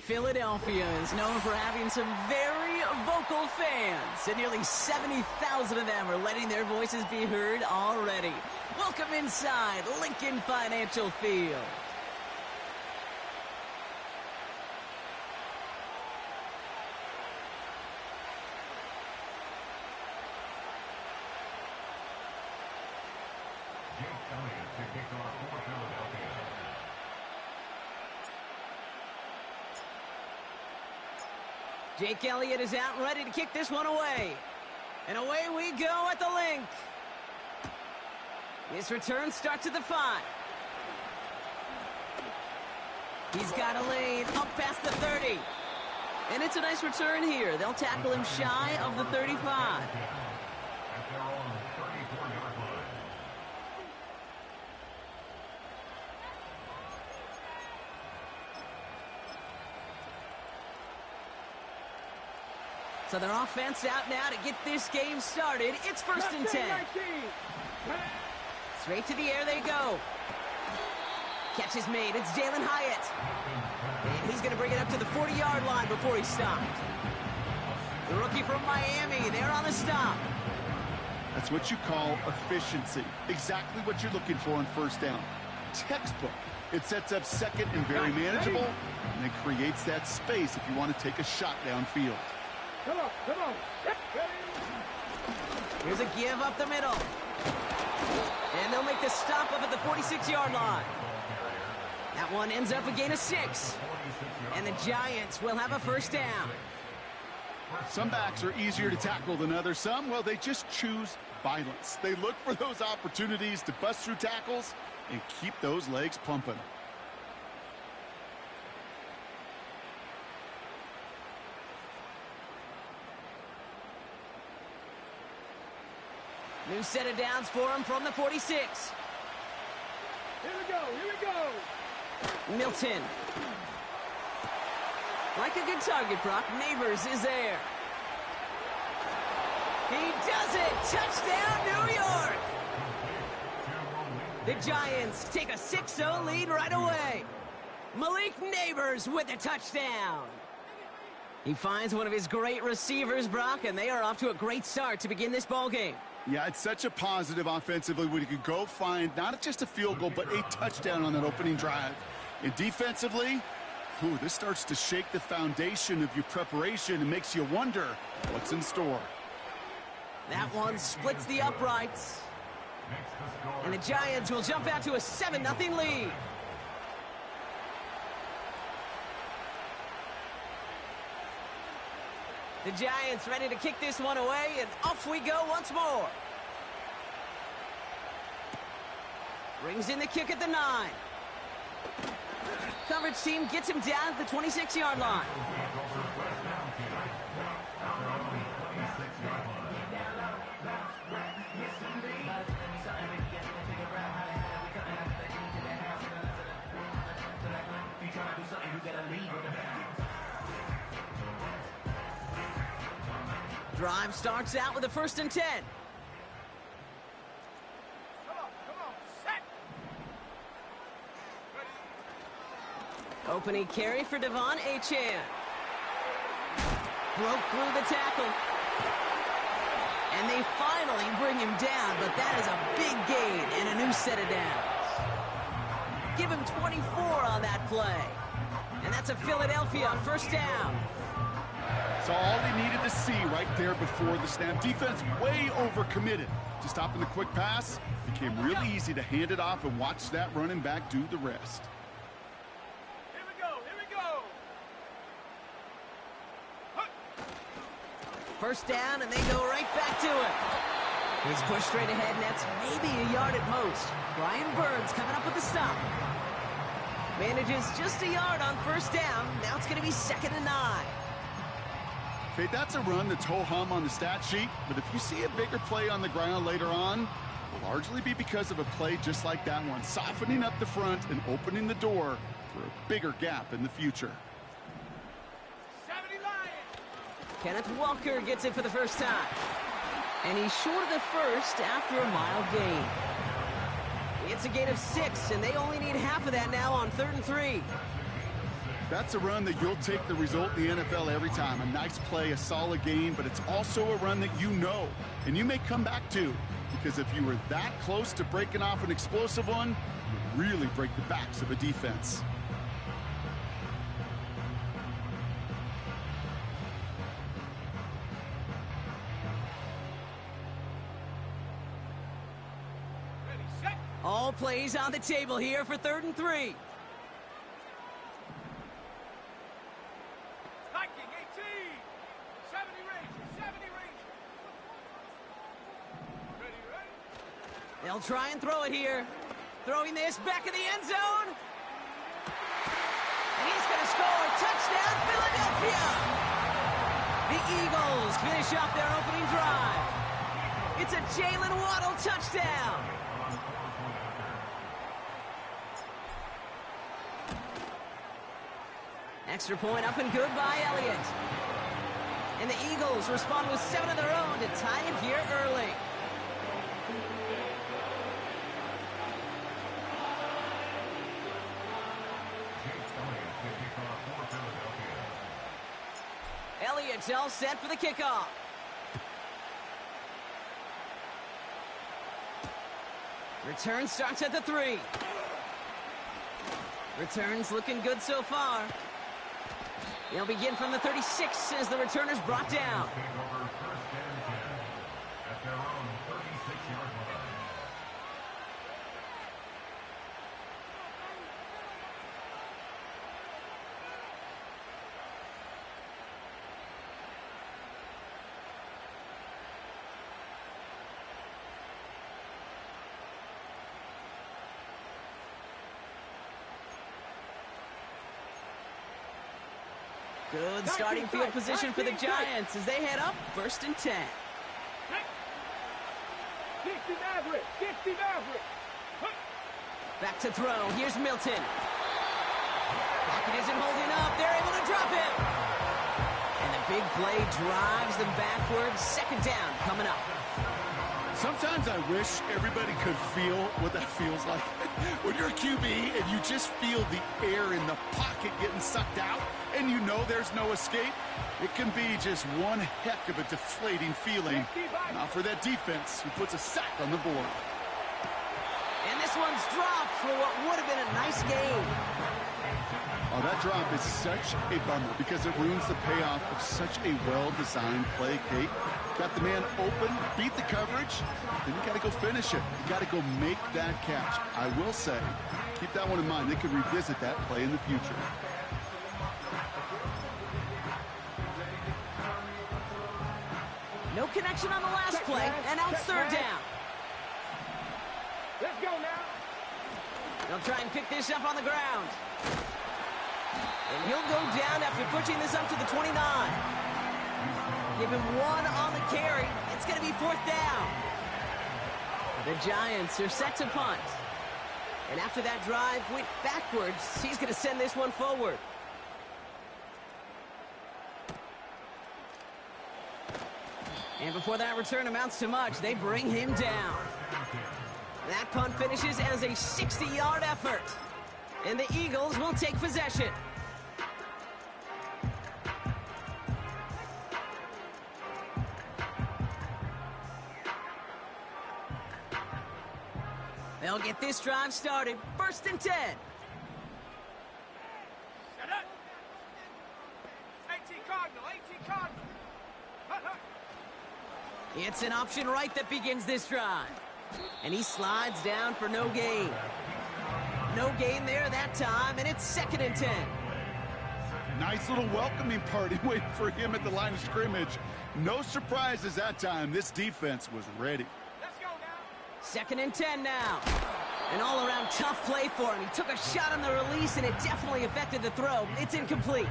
Philadelphia is known for having some very vocal fans, and nearly 70,000 of them are letting their voices be heard already. Welcome inside Lincoln Financial Field. Jake Elliott is out and ready to kick this one away. And away we go at the link. His return starts at the 5. He's got a lane up past the 30. And it's a nice return here. They'll tackle him shy of the 35. So their offense out now to get this game started. It's 1st and 10. Straight to the air they go. Catch is made. It's Jalen Hyatt. And he's going to bring it up to the 40-yard line before he's stopped. The rookie from Miami, they're on the stop. That's what you call efficiency. Exactly what you're looking for on first down. Textbook. It sets up second and very manageable, and it creates that space if you want to take a shot downfield. Come on. Here's a give up the middle. And they'll make the stop up at the 46-yard line. That one ends up a gain of 6. And the Giants will have a first down. Some backs are easier to tackle than others. Some, well, they just choose violence. They look for those opportunities to bust through tackles and keep those legs pumping. New set of downs for him from the 46. Here we go. Milton. Like a good target, Brock. Neighbors is there. He does it! Touchdown, New York! The Giants take a 6-0 lead right away. Malik Neighbors with a touchdown. He finds one of his great receivers, Brock, and they are off to a great start to begin this ball game. Yeah, it's such a positive offensively when you can go find not just a field goal, but a touchdown on that opening drive. And defensively, this starts to shake the foundation of your preparation and makes you wonder what's in store. That one splits the uprights. And the Giants will jump out to a 7-0 lead. The Giants ready to kick this one away, and off we go once more. Brings in the kick at the 9. Coverage team gets him down at the 26-yard line. Drive starts out with a 1st and 10. Come on, set. Opening carry for Devon Achane. Broke through the tackle. And they finally bring him down, but that is a big gain and a new set of downs. Give him 24 on that play. And that's a Philadelphia 1st down. So all they needed to see right there before the snap. Defense way overcommitted to stopping the quick pass. Became really easy to hand it off and watch that running back do the rest. Here we go. 1st down, and they go right back to it. He's pushed straight ahead, and that's maybe a yard at most. Brian Burns coming up with the stop. Manages just a yard on 1st down. Now it's going to be 2nd and 9. Okay, that's a run that's ho-hum on the stat sheet, but if you see a bigger play on the ground later on, it will largely be because of a play just like that one, softening up the front and opening the door for a bigger gap in the future. 70 Lions. Kenneth Walker gets it for the first time. And he's short of the first after a mild gain. It's a gain of 6, and they only need half of that now on 3rd and 3. That's a run that you'll take the result in the NFL every time. A nice play, a solid game, but it's also a run that you know and you may come back to, because if you were that close to breaking off an explosive one, you would really break the backs of a defense. Ready, set. All plays on the table here for 3rd and 3. Striking 18. 70 range. 70 range. Ready, ready. They'll try and throw it here. Throwing this back in the end zone. And he's going to score. Touchdown, Philadelphia! The Eagles finish off their opening drive. It's a Jalen Waddle touchdown. Extra point up and good by Elliott. And the Eagles respond with 7 of their own to tie it here early. Elliott's all set for the kickoff. Return starts at the 3. Returns looking good so far. They'll begin from the 36 as the returner's brought down. Good starting field position for the Giants as they head up 1st and 10. 60 Maverick. 60 Maverick. Back to throw. Here's Milton. Pocket isn't holding up. They're able to drop him. And the big play drives them backwards. 2nd down coming up. Sometimes I wish everybody could feel what that feels like. When you're a QB and you just feel the air in the pocket getting sucked out and you know there's no escape, it can be just one heck of a deflating feeling. Now for that defense who puts a sack on the board. And this one's dropped for what would have been a nice game. Oh, that drop is such a bummer because it ruins the payoff of such a well-designed play, Kate. Got the man open, beat the coverage, then you got to go finish it. You got to go make that catch. I will say, keep that one in mind. They could revisit that play in the future. No connection on the last play, and now it's 3rd down. Let's go now. They'll try and pick this up on the ground. And he'll go down after pushing this up to the 29. Give him 1 on the carry. It's going to be 4th down. The Giants are set to punt. And after that drive went backwards, he's going to send this one forward. And before that return amounts to much, they bring him down. That punt finishes as a 60-yard effort. And the Eagles will take possession. They'll get this drive started. 1st and 10. Set up. 18 Cardinal. 18 Cardinal. It's an option right that begins this drive. And he slides down for no gain. No gain there that time, and it's 2nd and 10. Nice little welcoming party waiting for him at the line of scrimmage. No surprises that time. This defense was ready. Let's go now. 2nd and 10 now. An all-around tough play for him. He took a shot on the release, and it definitely affected the throw. It's incomplete.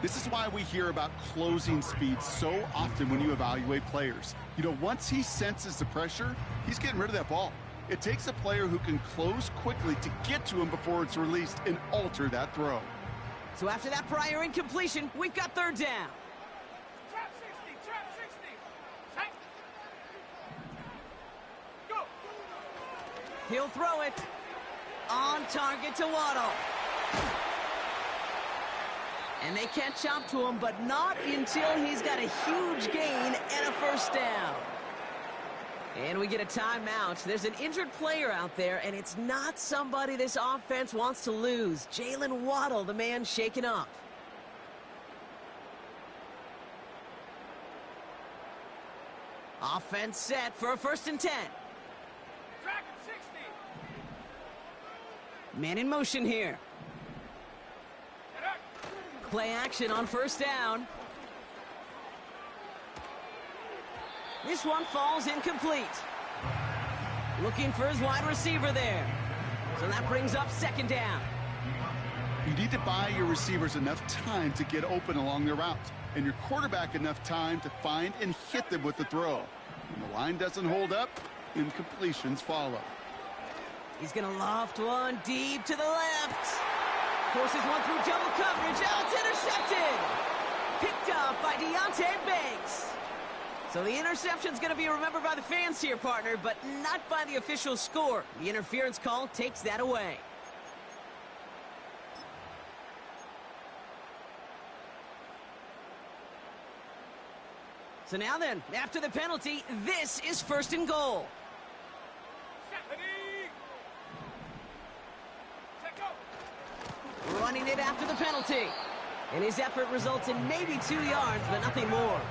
This is why we hear about closing speed so often when you evaluate players. You know, once he senses the pressure, he's getting rid of that ball. It takes a player who can close quickly to get to him before it's released and alter that throw. So after that prior incompletion, we've got 3rd down. Trap 60. Trap 60. Set. Go. He'll throw it. On target to Waddle. And they catch up to him, but not until he's got a huge gain and a first down. And we get a timeout. There's an injured player out there, and it's not somebody this offense wants to lose. Jalen Waddle, the man shaken up. Offense set for a 1st and 10. Track at 60. Man in motion here. Play action on 1st down. This one falls incomplete. Looking for his wide receiver there. So that brings up 2nd down. You need to buy your receivers enough time to get open along their route, and your quarterback enough time to find and hit them with the throw. When the line doesn't hold up, incompletions follow. He's going to loft one deep to the left. Forces one through double coverage. Oh, it's intercepted. Picked off by Deonte Banks. So the interception's going to be remembered by the fans here, partner, but not by the official score. The interference call takes that away. So now then, after the penalty, this is 1st and goal. Running it after the penalty. And his effort results in maybe 2 yards, but nothing more.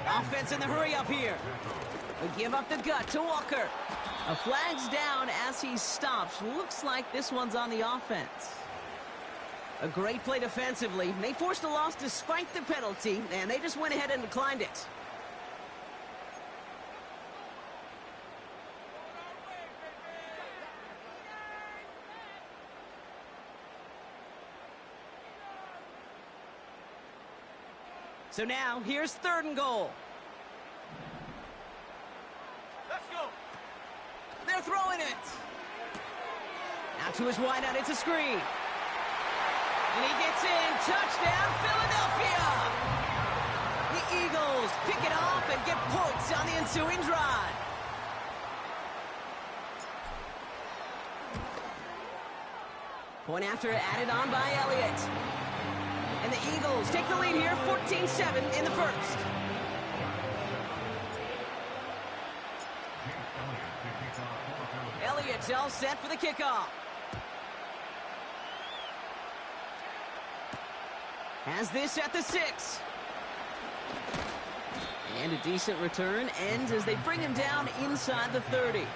Offense in the hurry up here. They give up the gut to Walker. A flag's down as he stops. Looks like this one's on the offense. A great play defensively. They forced a loss despite the penalty, and they just went ahead and declined it. So now, here's 3rd and goal. Let's go. They're throwing it. Now to his wideout, it's a screen. And he gets in. Touchdown, Philadelphia! The Eagles pick it off and get points on the ensuing drive. Point after added on by Elliott. And the Eagles take the lead here, 14-7 in the 1st. Elliott's all set for the kickoff. Has this at the 6. And a decent return ends as they bring him down inside the 30.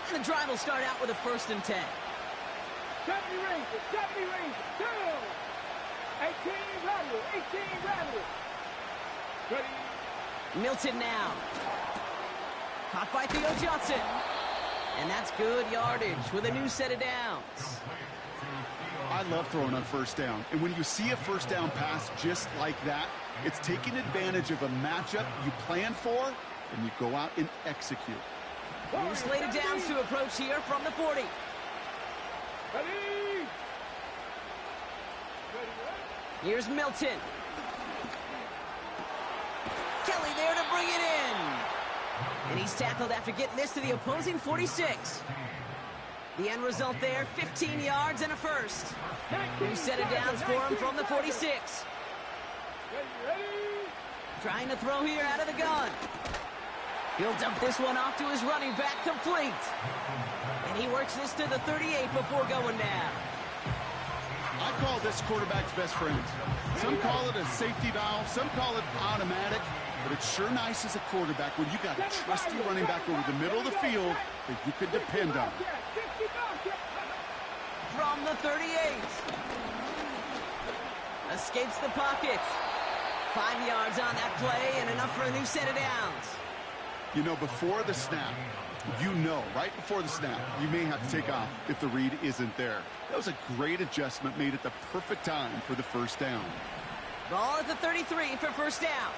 And the drive will start out with a 1st and 10. 70 Rangers, 70 Rangers, 2. 18 Radical, 18 Radical. Ready. Milton now. Caught by Theo Johnson. And that's good yardage with a new set of downs. I love throwing on 1st down, and when you see a 1st down pass just like that, it's taking advantage of a matchup you plan for, and you go out and execute. New slated downs to approach here from the 40. Ready. Here's Milton. Kelly there to bring it in. And he's tackled after getting this to the opposing 46. The end result there, 15 yards and a 1st. New set of downs for him from the 46. Trying to throw here out of the gun. He'll dump this one off to his running back, complete. And he works this to the 38 before going down. I call this quarterback's best friend. Some call it a safety valve, some call it automatic, but it's sure nice as a quarterback when you got a trusty running back over the middle of the field that you can depend on. From the 38. Escapes the pocket. 5 yards on that play and enough for a new set of downs. You know, before the snap, right before the snap, you may have to take off if the read isn't there. That was a great adjustment made at the perfect time for the 1st down. Ball at the 33 for 1st down.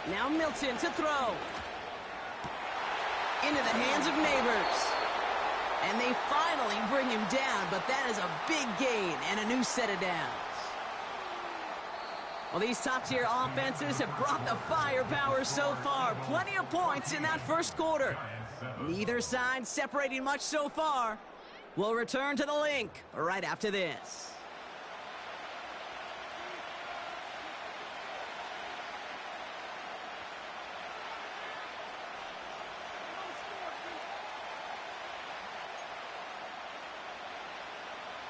Now Milton to throw. Into the hands of Neighbors. And they finally bring him down, but that is a big gain and a new set of downs. Well, these top-tier offenses have brought the firepower so far. Plenty of points in that first quarter. Neither side separating much so far. We'll return to the link right after this.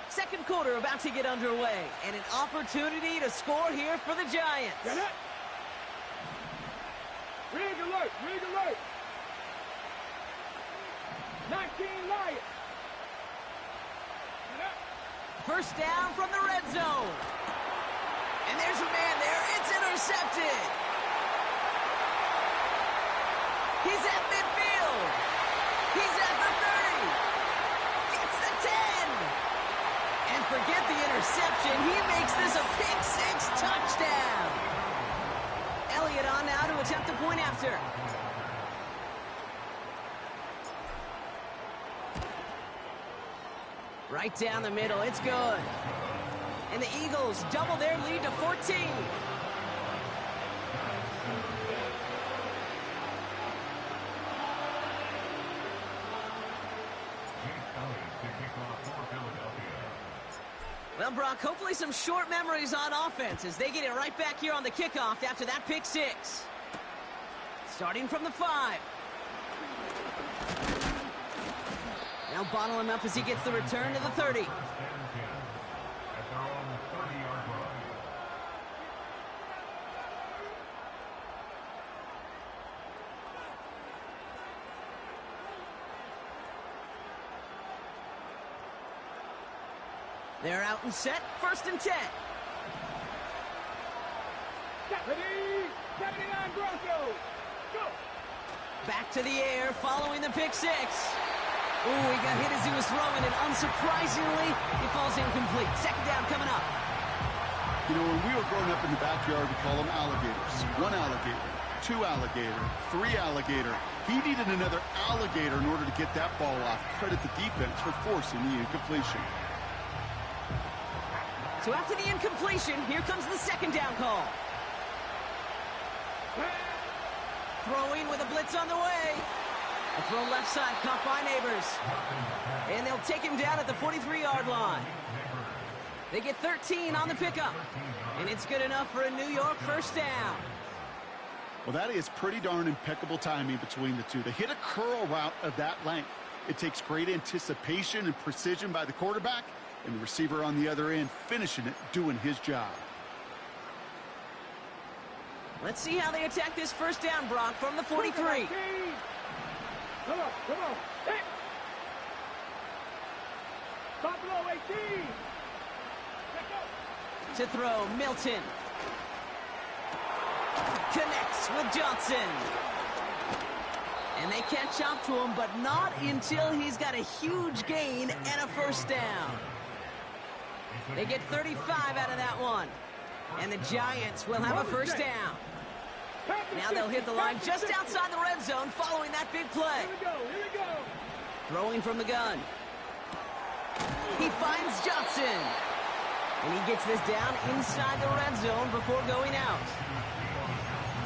Second quarter about to get underway, and an opportunity to score here for the Giants. Get it! Rig alert! Rig alert! 19 Lions! Get up! First down from the red zone. And there's a man there. It's intercepted. He's at midfield. He's at the 30. Gets the 10. And forget the interception. He makes this a pick-six touchdown. Elliott on now to attempt the point after. Right down the middle. It's good. And the Eagles double their lead to 14. Well, Brock, hopefully some short memories on offense as they get it right back here on the kickoff after that pick six. Starting from the 5. Now bottle him up as he gets the return to the 30. They're out and set. First and 10. Ready? 79 Broncos! Go! Back to the air following the pick six. Ooh, he got hit as he was throwing, and unsurprisingly, he falls incomplete. Second down coming up. You know, when we were growing up in the backyard, we call them alligators. 1 alligator, 2 alligator, 3 alligator. He needed another alligator in order to get that ball off. Credit the defense for forcing the incompletion. So after the incompletion, here comes the second down call. Throwing with a blitz on the way. A throw left side, caught by Neighbors. And they'll take him down at the 43-yard line. They get 13 on the pickup. And it's good enough for a New York first down. Well, that is pretty darn impeccable timing between the two. They hit a curl route of that length. It takes great anticipation and precision by the quarterback, and the receiver on the other end finishing it, doing his job. Let's see how they attack this first down, Brock, from the 43. Come on, come on. Hey! Top below 18. Let's go. To throw, Milton. Connects with Johnson. And they catch up to him, but not until he's got a huge gain and a first down. They get 35 out of that one. And the Giants will have a first down. Now they'll hit the line just outside the red zone following that big play. Here we go, here we go. Throwing from the gun. He finds Johnson. And he gets this down inside the red zone before going out.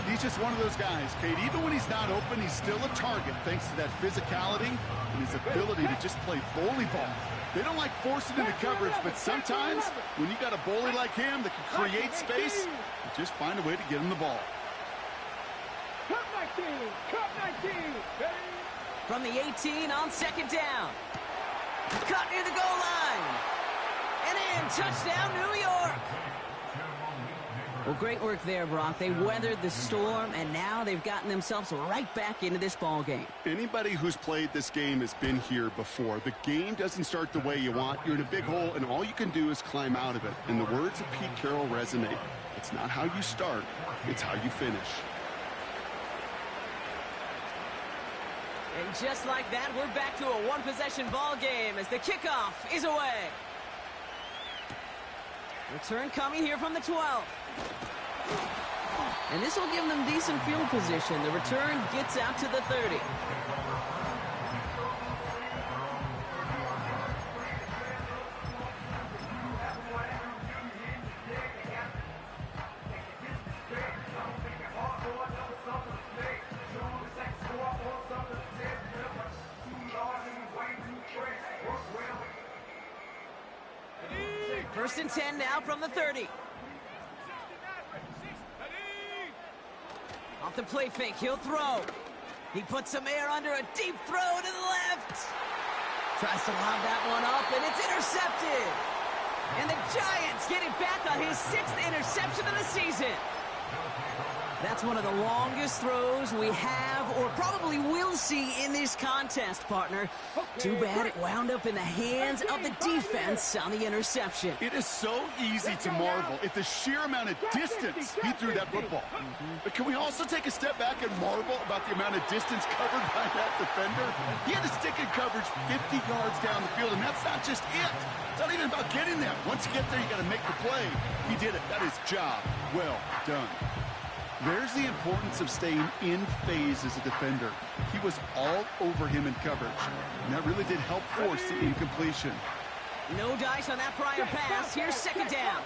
He's just one of those guys, Kate. Even when he's not open, he's still a target thanks to that physicality and his ability to just play bully ball. They don't like forcing into coverage, but sometimes when you got a bully like him that can create space, you just find a way to get him the ball. Cut 19, cut 19. Ready? From the 18 on second down. Cut near the goal line. And in, touchdown, New York. Well, great work there, Brock. They weathered the storm, and now they've gotten themselves right back into this ball game. Anybody who's played this game has been here before. The game doesn't start the way you want. You're in a big hole, and all you can do is climb out of it. And the words of Pete Carroll resonate. It's not how you start, it's how you finish. And just like that, we're back to a one-possession ball game as the kickoff is away. Return coming here from the 12. And this will give them decent field position. The return gets out to the 30. First and 10 now from the 30. Off the play fake, he'll throw. He puts some air under a deep throw to the left. Tries to lob that one up, and it's intercepted. And the Giants get it back on his 6th interception of the season. That's one of the longest throws we have or probably will see in this contest, partner. Too bad it wound up in the hands of the defense on the interception. It is so easy to marvel at the sheer amount of distance he threw that football. But can we also take a step back and marvel about the amount of distance covered by that defender? He had to stick in coverage 50 yards down the field, and that's not just it. It's not even about getting there. Once you get there, you got to make the play. He did it. That is job well done. There's the importance of staying in phase as a defender. He was all over him in coverage, and that really did help force the incompletion. No dice on that prior pass. Here's second down.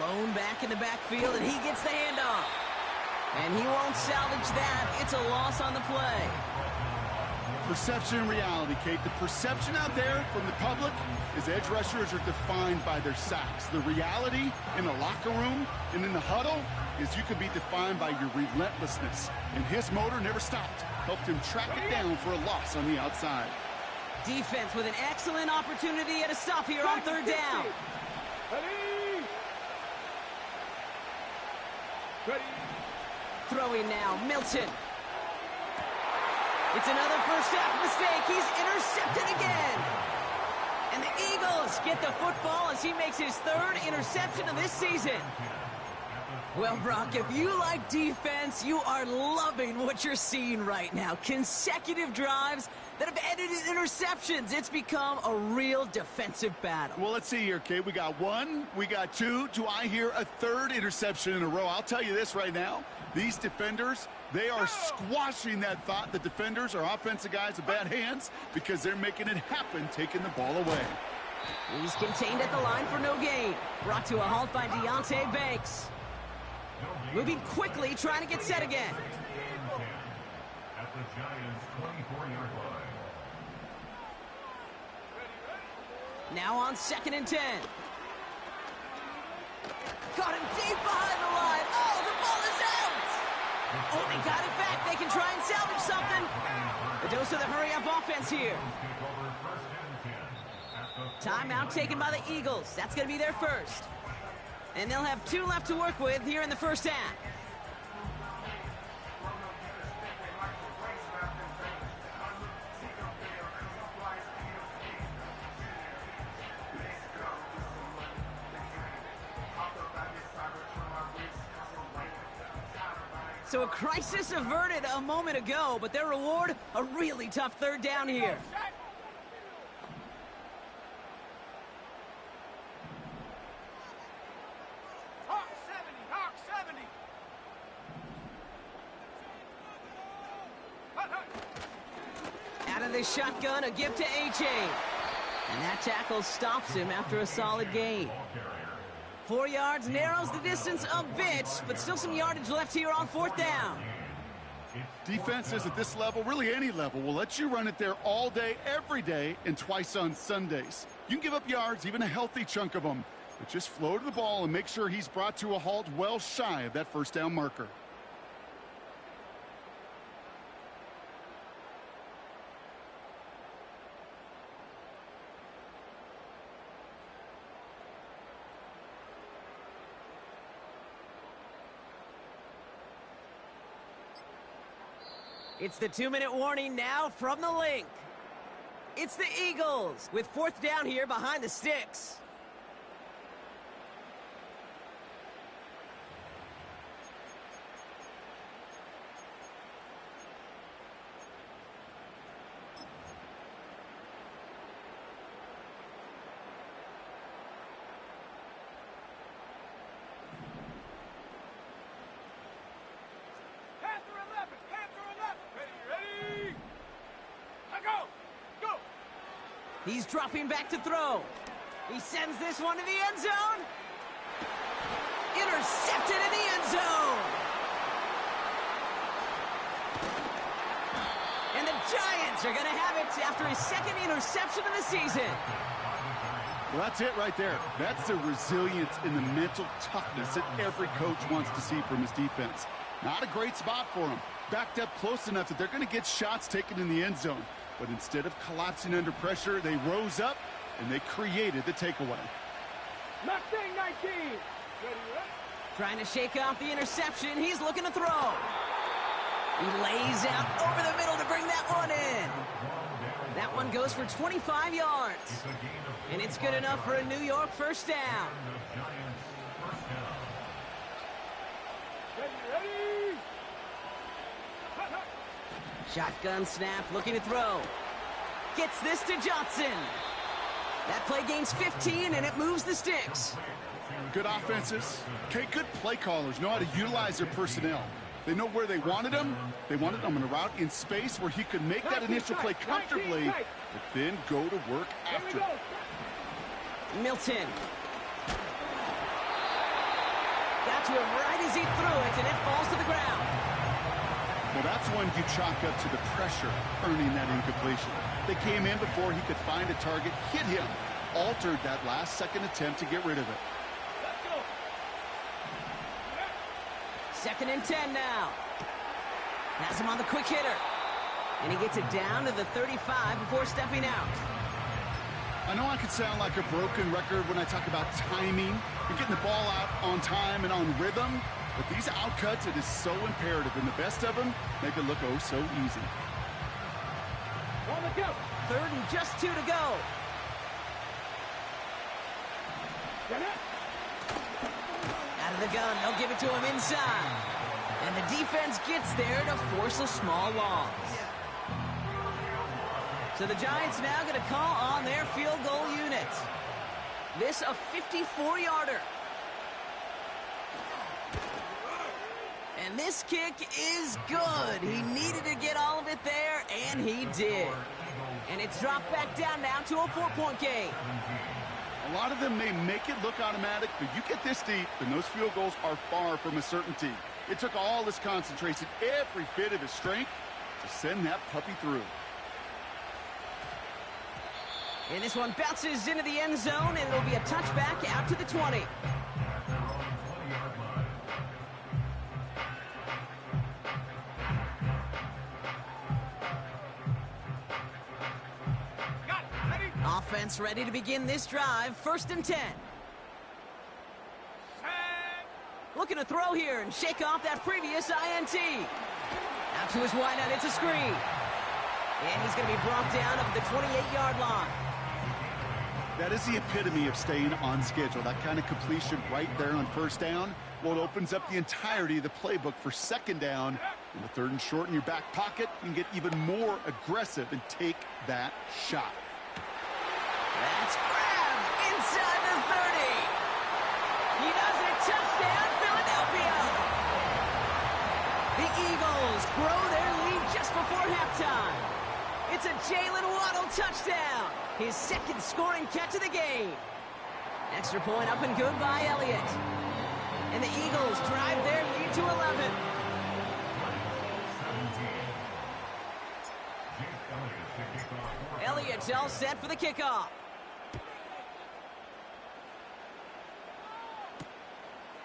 Lone back in the backfield, and he gets the handoff. And he won't salvage that. It's a loss on the play. Perception and reality, Kate. The perception out there from the public is edge rushers are defined by their sacks. The reality in the locker room and in the huddle is you can be defined by your relentlessness. And his motor never stopped. Helped him track it down for a loss on the outside. Defense with an excellent opportunity at a stop here on third down. Throwing now, Milton. It's another first half mistake. He's intercepted again. And the Eagles get the football as he makes his 3rd interception of this season. Well, Brock, if you like defense, you are loving what you're seeing right now. Consecutive drives that have ended in interceptions. It's become a real defensive battle. Well, let's see here, Kate. We got 1, we got 2. Do I hear a 3rd interception in a row? I'll tell you this right now. These defenders, they are squashing that thought. The defenders are offensive guys with bad hands because they're making it happen, taking the ball away. He's contained at the line for no gain. Brought to a halt by Deonte Banks. Moving quickly, trying to get set again. At the Giants' 24-yard line. Now on 2nd and 10. Caught him deep behind the line. Oh, the ball is out! Oh, they got it back. They can try and salvage something. A dose of the hurry-up offense here. Timeout taken by the Eagles. That's going to be their first. And they'll have 2 left to work with here in the first half. So a crisis averted a moment ago, but their reward, a really tough 3rd down here. Hawk 70, Hawk 70. Out of the shotgun, a give to A.J. And that tackle stops him after a solid gain. 4 yards, narrows the distance a bit, but still some yardage left here on 4th down. Defenses at this level, really any level, will let you run it there all day, every day, and twice on Sundays. You can give up yards, even a healthy chunk of them, but just flow to the ball and make sure he's brought to a halt well shy of that first down marker. It's the 2-minute warning now from the link. It's the Eagles with 4th down here behind the sticks. He's dropping back to throw. He sends this one to the end zone. Intercepted in the end zone. And the Giants are going to have it after his second interception of the season. Well, that's it right there. That's the resilience and the mental toughness that every coach wants to see from his defense. Not a great spot for him. Backed up close enough that they're going to get shots taken in the end zone. But instead of collapsing under pressure, they rose up and they created the takeaway. Mustang 19. Ready, right? Trying to shake off the interception. He's looking to throw. He lays out over the middle to bring that one in. That one goes for 25 yards. And it's good enough for a New York first down. Ready. Hut, hut. Shotgun snap, looking to throw. Gets this to Johnson. That play gains 15, and it moves the sticks. Good offenses. Okay, good play callers know how to utilize their personnel. They know where they wanted him. They wanted him in a route in space where he could make that initial play comfortably, but then go to work Here we after. go. Milton. Got to him right as he threw it, and it falls to the ground. Well, that's when you chalk up to the pressure earning that incompletion. They came in before he could find a target, hit him, altered that last-second attempt to get rid of it. Let's go. Second and 10 now. Has him on the quick hitter. And he gets it down to the 35 before stepping out. I know I could sound like a broken record when I talk about timing and getting the ball out on time and on rhythm, but these outcuts, it is so imperative, and the best of them make it look oh so easy. On the go. Third and just 2 to go. Get it. Out of the gun, they'll give it to him inside. And the defense gets there to force a small loss. So the Giants now going to call on their field goal unit. This a 54-yarder. And this kick is good. He needed to get all of it there, and he did. And it's dropped back down now to a 4-point game. A lot of them may make it look automatic, but you get this deep, and those field goals are far from a certainty. It took all his concentration, every bit of his strength, to send that puppy through. And this one bounces into the end zone, and it'll be a touchback out to the 20. Got it. Ready. Offense ready to begin this drive. First and 10. Set. Looking to throw here and shake off that previous INT. Out to his wideout, it's a screen. And he's going to be brought down up at the 28-yard line. That is the epitome of staying on schedule. That kind of completion right there on first down. Well, it opens up the entirety of the playbook for second down. In the third and short in your back pocket, you can get even more aggressive and take that shot. That's grabbed inside the 30. He does it. Touchdown, Philadelphia. The Eagles grow their lead just before halftime. It's a Jalen Waddle touchdown. His second scoring catch of the game. Extra point up and good by Elliott. And the Eagles drive their lead to 11. Elliott's all set for the kickoff.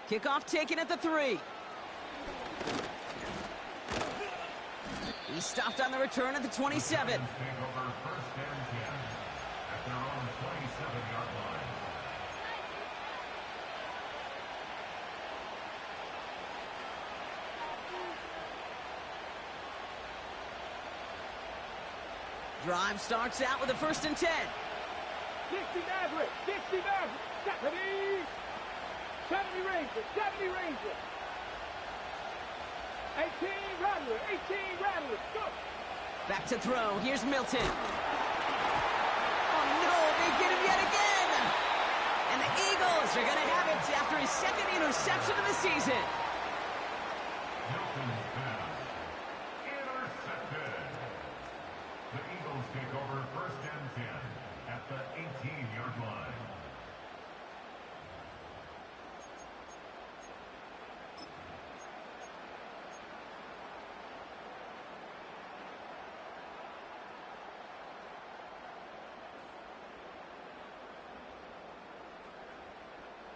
Kickoff taken at the 3. He stopped on the return at the 27. Drive starts out with a first and 10. 60 Maverick. 60 Maverick. 70. 70 Ranger. 70 Ranger. 18 Rattler. 18 Rattler. Go. Back to throw. Here's Milton. Oh, no. They get him yet again. And the Eagles are going to have it after his second interception of the season. The Eagles take over first and 10 at the 18-yard line.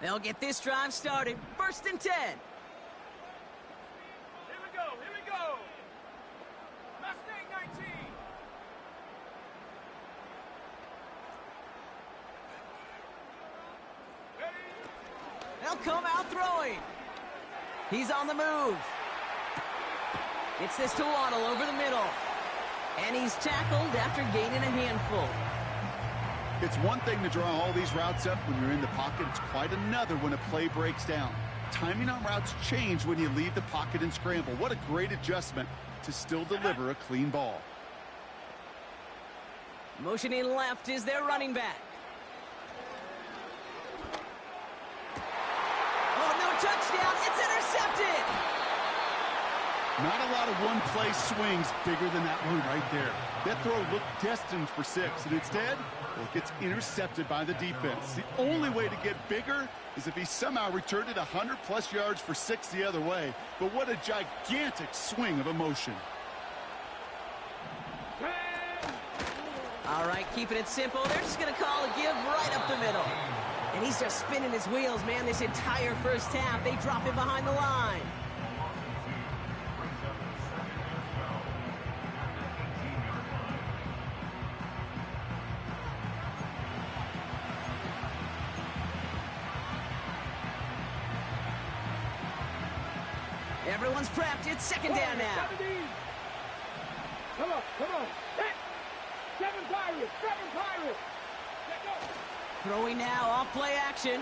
They'll get this drive started. 1st and 10. Here we go, here we go. Mustang 19. Ready? They'll come out throwing. He's on the move. It's this to Waddle over the middle. And he's tackled after gaining a handful. It's one thing to draw all these routes up when you're in the pocket. It's quite another when a play breaks down. Timing on routes change when you leave the pocket and scramble. What a great adjustment to still deliver a clean ball. Motioning left is their running back. Oh, no touchdown. It's intercepted. Not a lot of one-play swings bigger than that one right there. That throw looked destined for 6, and instead, well, it gets intercepted by the defense. The only way to get bigger is if he somehow returned it 100-plus yards for 6 the other way. But what a gigantic swing of emotion. All right, keeping it simple. They're just going to call a give right up the middle. And he's just spinning his wheels, man, this entire first half. They drop him behind the line. Everyone's prepped. It's 2nd down now. Come on, come on. Hit. 7 Pirates, 7 Pirates. Let go. Throwing now, off play action.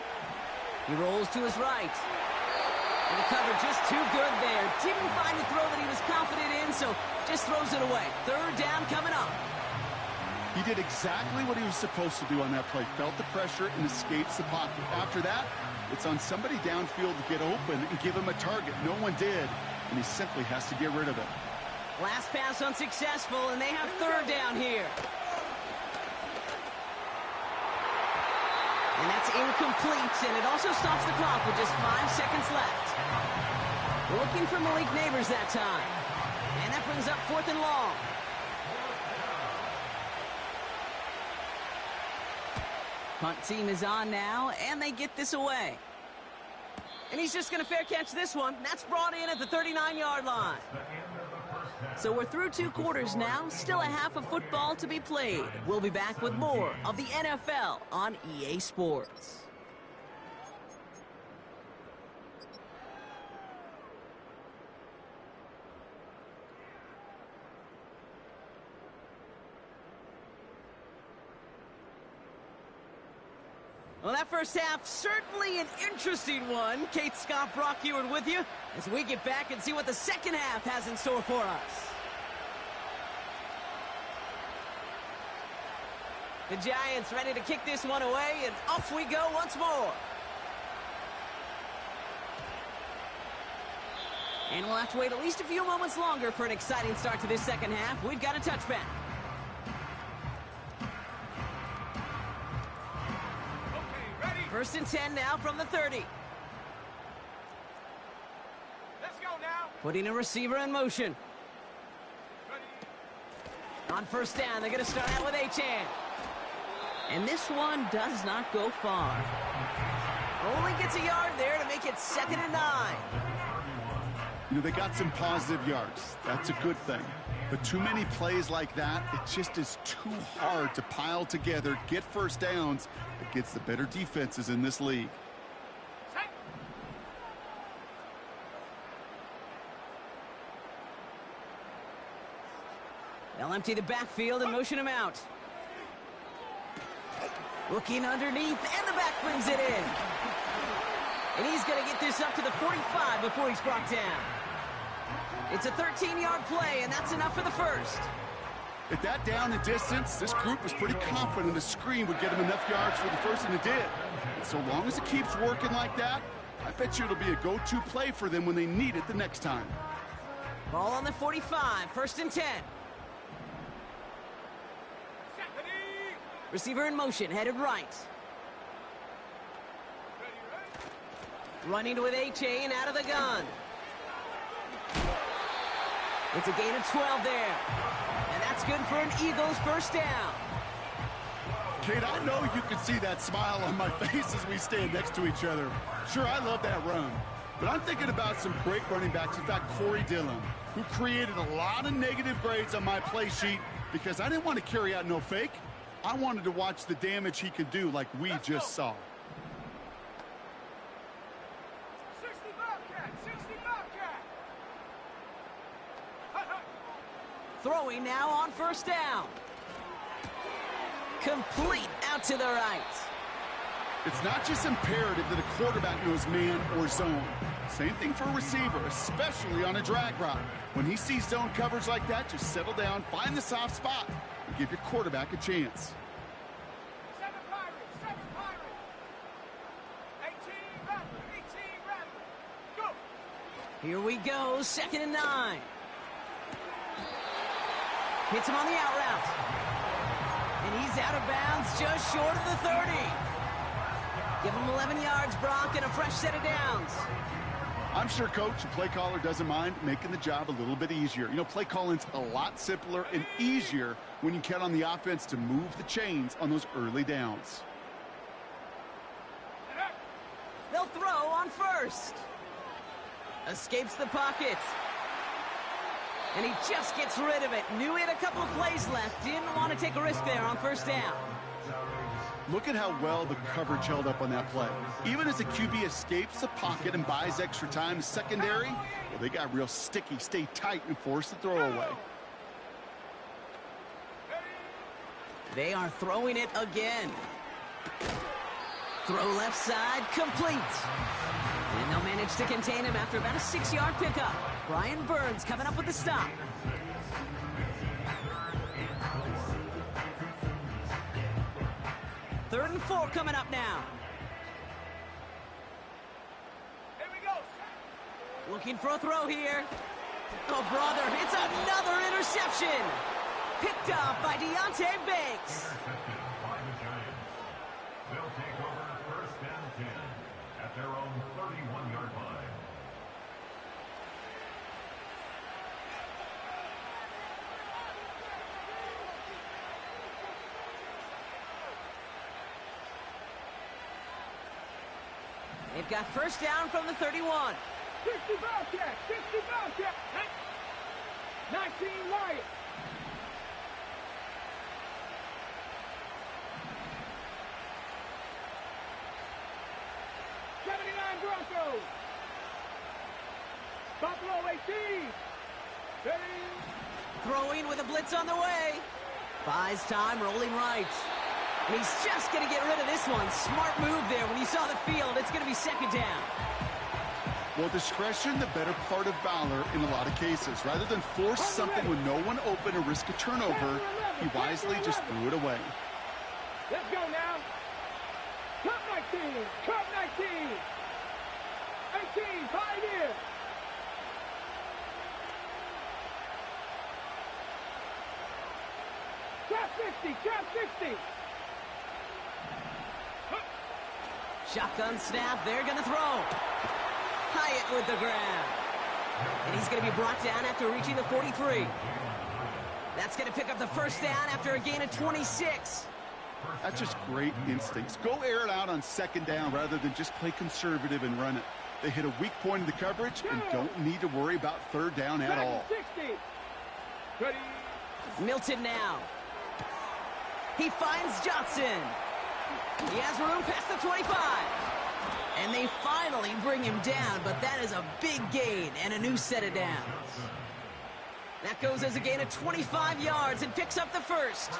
He rolls to his right. And the cover just too good there. Didn't find the throw that he was confident in, so just throws it away. 3rd down coming up. He did exactly what he was supposed to do on that play. Felt the pressure and escapes the pocket. After that, it's on somebody downfield to get open and give him a target. No one did, and he simply has to get rid of it. Last pass unsuccessful, and they have 3rd down here. And that's incomplete, and it also stops the clock with just 5 seconds left. Looking for Malik Neighbors that time. And that brings up 4th and long. Punt team is on now, and they get this away. And he's just going to fair catch this one. That's brought in at the 39-yard line. So we're through 2 quarters now. Still a half of football to be played. We'll be back with more of the NFL on EA Sports. Well, that first half, certainly an interesting one. Kate Scott, Brock Ewart with you as we get back and see what the second half has in store for us. The Giants ready to kick this one away, and off we go once more. And we'll have to wait at least a few moments longer for an exciting start to this second half. We've got a touchback. First and 10 now from the 30. Let's go now. Putting a receiver in motion. Ready. On first down, they're going to start out with Achane. And this one does not go far. Only gets a yard there to make it 2nd and 9. You know, they got some positive yards. That's a good thing. But too many plays like that, it just is too hard to pile together, get first downs against the better defenses in this league. Set. They'll empty the backfield and motion him out. Looking underneath, and the back brings it in. And he's going to get this up to the 45 before he's brought down. It's a 13-yard play, and that's enough for the first. At that down and distance, this group was pretty confident a screen would get him enough yards for the first, and it did. And so long as it keeps working like that, I bet you it'll be a go-to play for them when they need it the next time. Ball on the 45, 1st and 10. Receiver in motion, headed right. Running with Achane out of the gun. It's a gain of 12 there. And that's good for an Eagles first down. Kate, I know you can see that smile on my face as we stand next to each other. Sure, I love that run. But I'm thinking about some great running backs. In fact, Corey Dillon, who created a lot of negative grades on my play sheet because I didn't want to carry out no fake. I wanted to watch the damage he could do like we just saw. 60 Bobcat! 60 Bobcat! Throwing now on first down. Complete out to the right. It's not just imperative that a quarterback knows man or zone. Same thing for a receiver, especially on a drag route. When he sees zone coverage like that, just settle down, find the soft spot, and give your quarterback a chance. 7 Pirates! 7 Pirates! 18 Rattler! 18 Rattler! Go! Here we go, 2nd and 9. Hits him on the out route. And he's out of bounds just short of the 30. Give him 11 yards, Brock, and a fresh set of downs. I'm sure coach and play caller doesn't mind making the job a little bit easier. You know, play calling's a lot simpler and easier when you count on the offense to move the chains on those early downs. They'll throw on first. Escapes the pocket. And he just gets rid of it. Knew he had a couple of plays left. Didn't want to take a risk there on first down. Look at how well the coverage held up on that play. Even as the QB escapes the pocket and buys extra time, secondary, well, they got real sticky, stay tight, and force the throw away. They are throwing it again. Throw left side, complete. And they'll manage to contain him after about a 6-yard pickup. Brian Burns coming up with the stop. Third and 4 coming up now. Here we go! Looking for a throw here. Oh, brother, it's another interception. Picked up by Deonte Banks. Intercepted by the Giants. They'll take over first and 10 at their own 31-yard line. They've got first down from the 31. 60 Bobcat! 60 Bobcat! 19 Lions! Broncos! Buffalo 18! Ready? Throwing with a blitz on the way. Buys time, rolling right. And he's just going to get rid of this one. Smart move there. When you saw the field, it's going to be 2nd down. Well, discretion, the better part of valor in a lot of cases. Rather than force something with no one open or risk a turnover, he wisely just threw it away. Let's go now. Cup 19! Cup 19! 18, Pioneer! Cap 60! Cap 60! Shotgun snap, they're going to throw. Hyatt with the grab. And he's going to be brought down after reaching the 43. That's going to pick up the first down after a gain of 26. That's just great instincts. Go air it out on 2nd down rather than just play conservative and run it. They hit a weak point in the coverage and don't need to worry about 3rd down at all. 60. Ready? Milton now. He finds Johnson. He has room past the 25. And they finally bring him down, but that is a big gain and a new set of downs. That goes as a gain of 25 yards and picks up the first.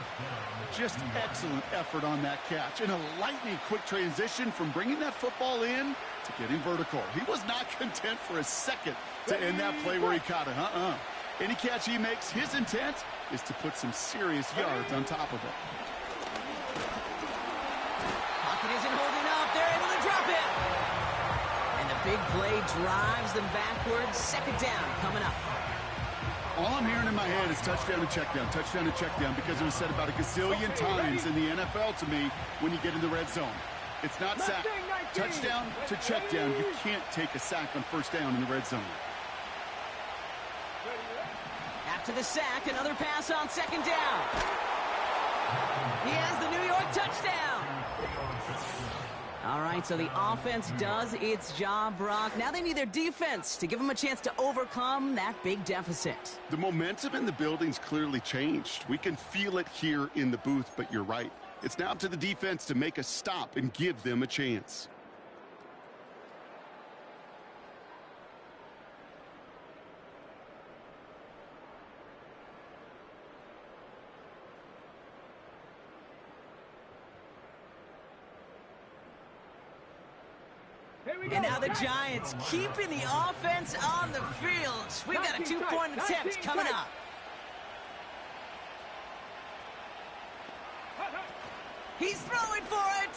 Just excellent effort on that catch. And a lightning quick transition from bringing that football in to getting vertical. He was not content for a second to end that play where he caught it. Any catch he makes, his intent is to put some serious yards on top of it. Pocket isn't holding up. They're able to drop it. And the big play drives them backwards. 2nd down coming up. All I'm hearing in my head is touchdown and check down, because it was said about a gazillion times in the NFL to me when you get in the red zone. It's not sack. Touchdown to check down. You can't take a sack on 1st down in the red zone. After the sack, another pass on 2nd down. He has the New York touchdown. All right, so the offense does its job, Brock. Now they need their defense to give them a chance to overcome that big deficit. The momentum in the building's clearly changed. We can feel it here in the booth, but you're right. It's now up to the defense to make a stop and give them a chance. And now the Giants keeping the offense on the field. We've got a two-point attempt coming up. He's throwing for it.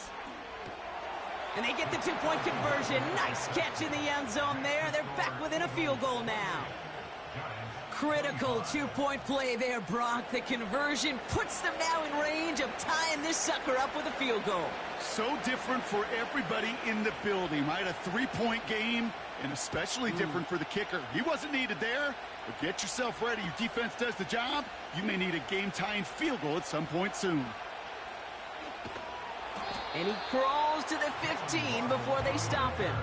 And they get the two-point conversion. Nice catch in the end zone there. They're back within a field goal now. Critical two-point play there, Brock. The conversion puts them now in range of tying this sucker up with a field goal. So different for everybody in the building, right? A three-point game, and especially different for the kicker. He wasn't needed there, but get yourself ready. Your defense does the job. You may need a game-tying field goal at some point soon. And he crawls to the 15 before they stop him.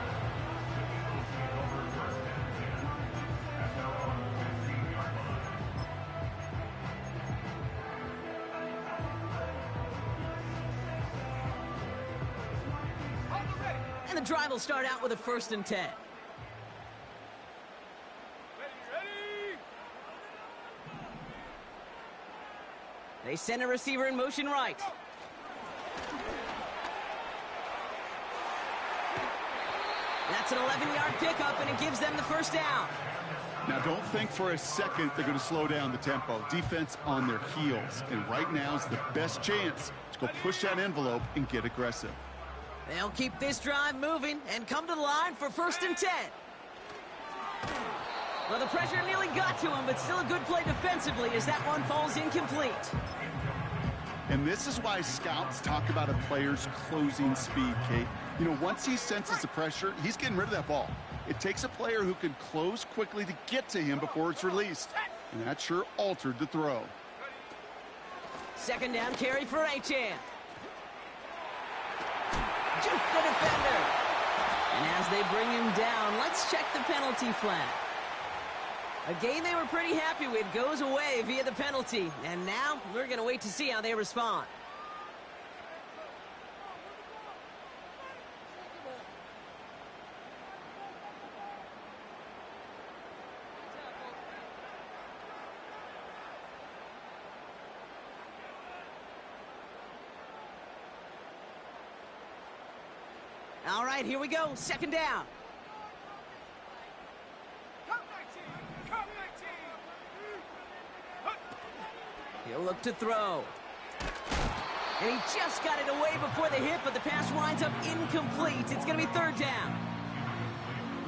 And the drive will start out with a 1st and 10. They send a receiver in motion right. That's an 11-yard pickup, and it gives them the 1st down. Now, don't think for a second they're going to slow down the tempo. Defense on their heels, and right now is the best chance to go push that envelope and get aggressive. They'll keep this drive moving and come to the line for 1st and 10. Well, the pressure nearly got to him, but still a good play defensively as that one falls incomplete. And this is why scouts talk about a player's closing speed, Kate. You know, once he senses the pressure, he's getting rid of that ball. It takes a player who can close quickly to get to him before it's released. And that sure altered the throw. 2nd down carry for Achane. Juke the defender. And as they bring him down, let's check the penalty flag. A game they were pretty happy with goes away via the penalty. And now we're going to wait to see how they respond. All right, here we go. 2nd down. He'll look to throw. And he just got it away before the hit, but the pass winds up incomplete. It's going to be 3rd down.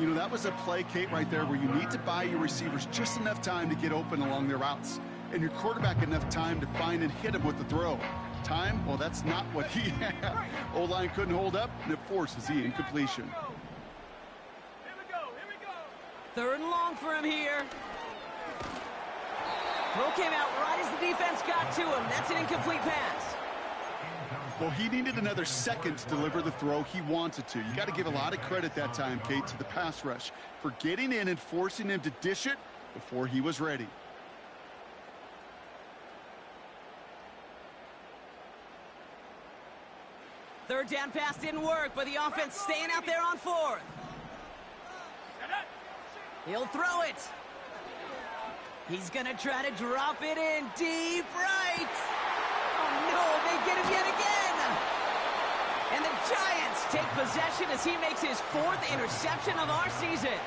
You know, that was a play, Kate, right there where you need to buy your receivers just enough time to get open along their routes. And your quarterback enough time to find and hit him with the throw. Time? Well, that's not what he had. O-line couldn't hold up, and it forces the incompletion. Here we go. 3rd and long for him here. Throw came out right as the defense got to him. That's an incomplete pass. Well, he needed another second to deliver the throw he wanted to. You got to give a lot of credit that time, Kate, to the pass rush for getting in and forcing him to dish it before he was ready. Third down pass didn't work, but the offense staying out there on 4th. He'll throw it. He's going to try to drop it in deep right. Oh, no, they get him yet again. And the Giants take possession as he makes his 4th interception of our season.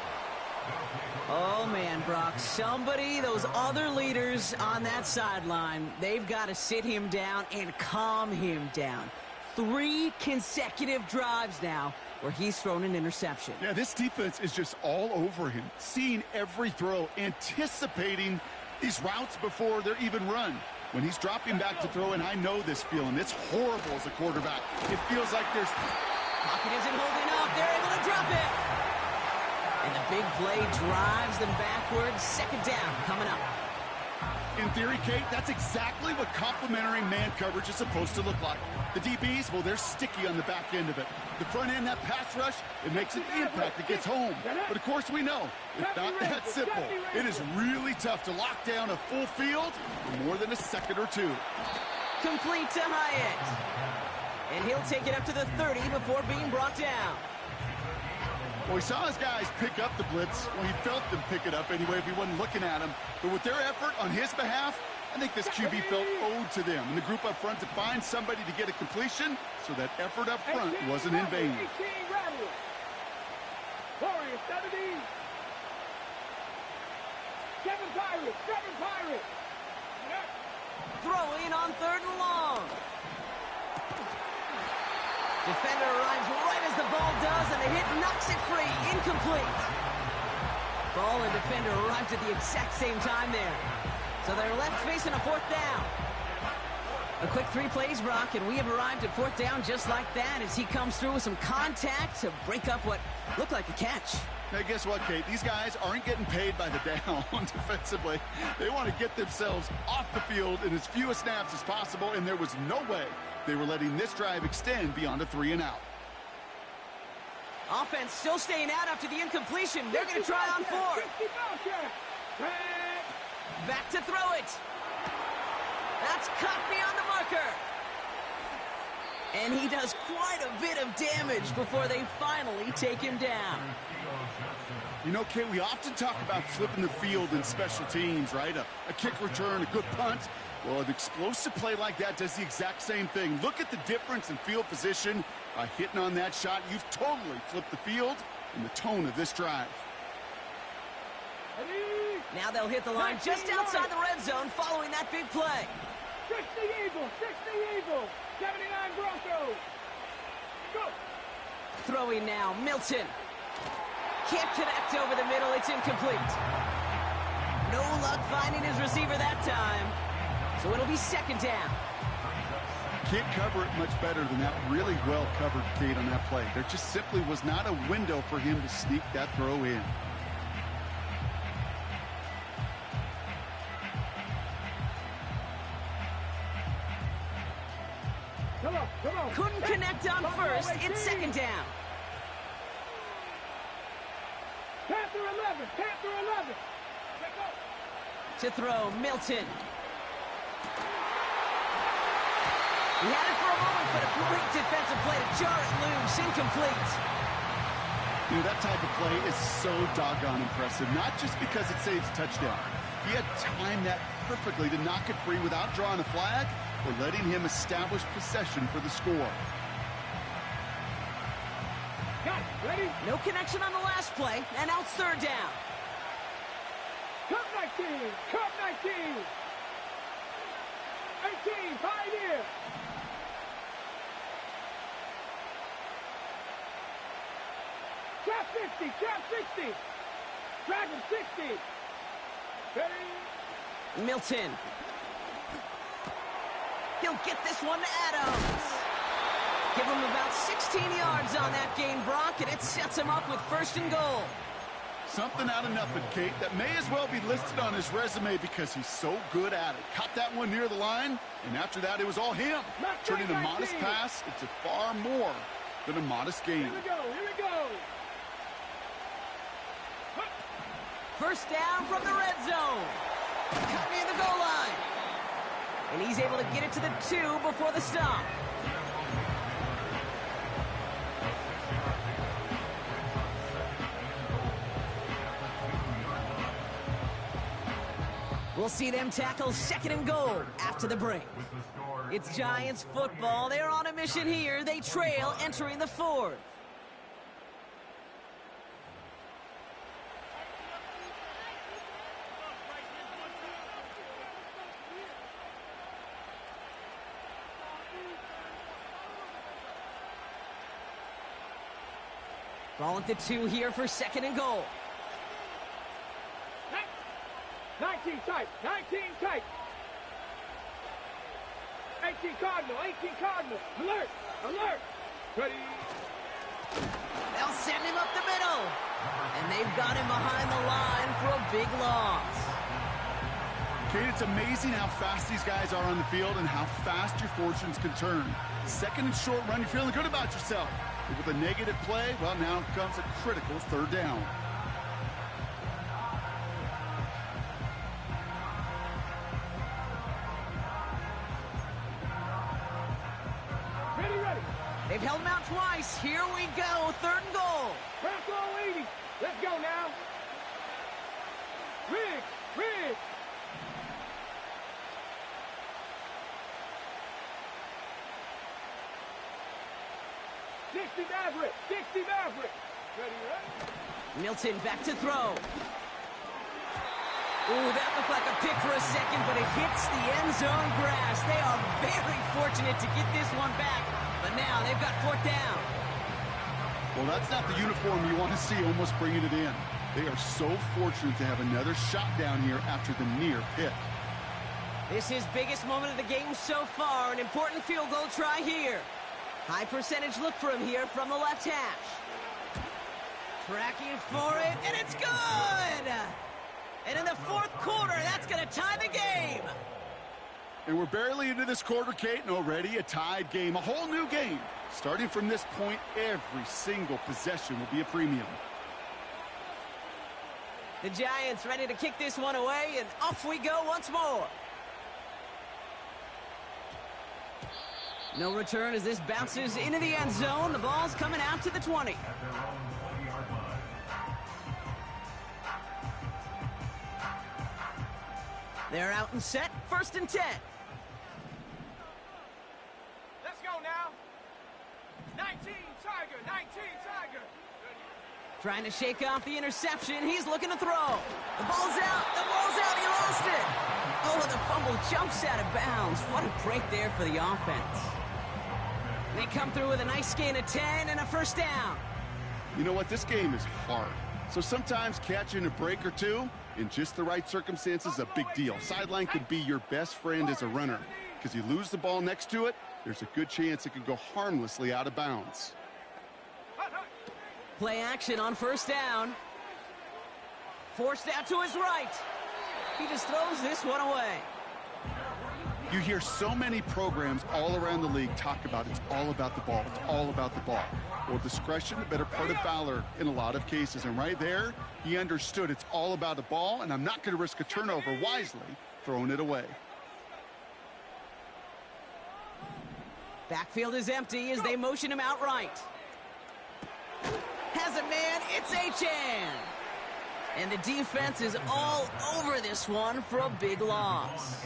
Oh, man, Brock, those other leaders on that sideline, they've got to sit him down and calm him down. 3 consecutive drives now where he's thrown an interception. Yeah, this defense is just all over him, seeing every throw, anticipating these routes before they're even run. When he's dropping back to throw, and I know this feeling, it's horrible as a quarterback. It feels like there's... Pocket isn't holding up. They're able to drop it. And the big play drives them backwards. 2nd down coming up. In theory, Kate, that's exactly what complementary man coverage is supposed to look like. The DBs, well, they're sticky on the back end of it. The front end, that pass rush, it makes an impact that gets home. But of course we know, it's not that simple. It is really tough to lock down a full field for more than a second or two. Complete to Hyatt. And he'll take it up to the 30 before being brought down. Well, he saw his guys pick up the blitz. Well, he felt them pick it up anyway if he wasn't looking at him. But with their effort on his behalf, I think this QB felt owed to them and the group up front to find somebody to get a completion, so that effort up front wasn't in vain. Warriors 70. 7 Pirates. Throwing on 3rd and long. Defender arrives right as the ball does, and the hit knocks it free. Incomplete. Ball and defender arrived at the exact same time there. So they're left facing a 4th down. A quick 3 plays, Brock, and we have arrived at 4th down just like that as he comes through with some contact to break up what looked like a catch. Now, guess what, Kate? These guys aren't getting paid by the down defensively. They want to get themselves off the field in as few snaps as possible, and there was no way they were letting this drive extend beyond a 3 and out. Offense still staying out after the incompletion. They're going to try on 4th. Back to throw it. That's caught beyond the marker. And he does quite a bit of damage before they finally take him down. You know, Kate, we often talk about flipping the field in special teams, right? A kick return, a good punt. Well, an explosive play like that does the exact same thing. Look at the difference in field position. By hitting on that shot, you've totally flipped the field and the tone of this drive. Now they'll hit the line just outside the red zone following that big play. 60 Eagles, 79 Broncos. Go. Throwing now, Milton. Can't connect over the middle, it's incomplete. No luck finding his receiver that time. So it'll be 2nd down. Can't cover it much better than that really well covered, Kate, on that play. There just simply was not a window for him to sneak that throw in. Come on. Couldn't connect on 1st, it's 2nd down. Panther 11. To throw, Milton. He had it for a moment, but a great defensive play to jar it loose. Incomplete. You know, that type of play is so doggone impressive, not just because it saves a touchdown. He had timed that perfectly to knock it free without drawing a flag or letting him establish possession for the score. Got it. Ready? No connection on the last play, and now it's 3rd down. Cup 19. 18, Pioneer. Trap 60. Dragon 60. Ready? Milton. He'll get this one to Adams. Give him about 16 yards on that gain, Brock, and it sets him up with 1st and goal. Something out of nothing, Kate, that may as well be listed on his resume because he's so good at it. Caught that one near the line, and after that, it was all him. Turning a modest pass into far more than a modest gain. Here we go. 1st down from the red zone. Cut near the goal line. And he's able to get it to the 2 before the stop. We'll see them tackle 2nd and goal after the break. It's Giants football. They're on a mission here. They trail entering the 4th. Ball at the 2 here for 2nd and goal. 19 tight. 18 Cardinal. Alert. Ready. They'll send him up the middle. And they've got him behind the line for a big loss. Kate, it's amazing how fast these guys are on the field and how fast your fortunes can turn. Second and short run, you're feeling good about yourself. But with a negative play, well, now comes a critical third down. Ready. They've held him out twice. Here we go, third and goal. Press all 80. Let's go now. Riggs. 60 Maverick. Ready. Milton back to throw. Ooh, that looked like a pick for a second, but it hits the end zone grass. They are very fortunate to get this one back, but now they've got fourth down. Well, that's not the uniform you want to see almost bringing it in. They are so fortunate to have another shot down here after the near pick. This is biggest moment of the game so far. An important field goal try here. High percentage look for him here from the left hash. Tracking for it, and it's good! And in the fourth quarter, that's going to tie the game. And we're barely into this quarter, Kate, and already a tied game, a whole new game. Starting from this point, every single possession will be a premium. The Giants ready to kick this one away, and off we go once more. No return as this bounces into the end zone. The ball's coming out to the 20. At their own 20-yard line. They're out and set, first and 10. Let's go now. 19 Tiger. Trying to shake off the interception. He's looking to throw. The ball's out. He lost it. Oh, and the fumble jumps out of bounds. What a break there for the offense. They come through with a nice gain of 10 and a first down. You know what? This game is hard. So sometimes catching a break or two in just the right circumstances is a big deal. Sideline could be your best friend as a runner, because you lose the ball next to it, there's a good chance it could go harmlessly out of bounds. Play action on first down. Forced out to his right. He just throws this one away. You hear so many programs all around the league talk about it's all about the ball. It's all about the ball. Well, discretion, the better part of valor in a lot of cases. And right there, he understood it's all about the ball, and I'm not going to risk a turnover, wisely throwing it away. Backfield is empty as they motion him out right. Has a man, it's Achane. And the defense is all over this one for a big loss.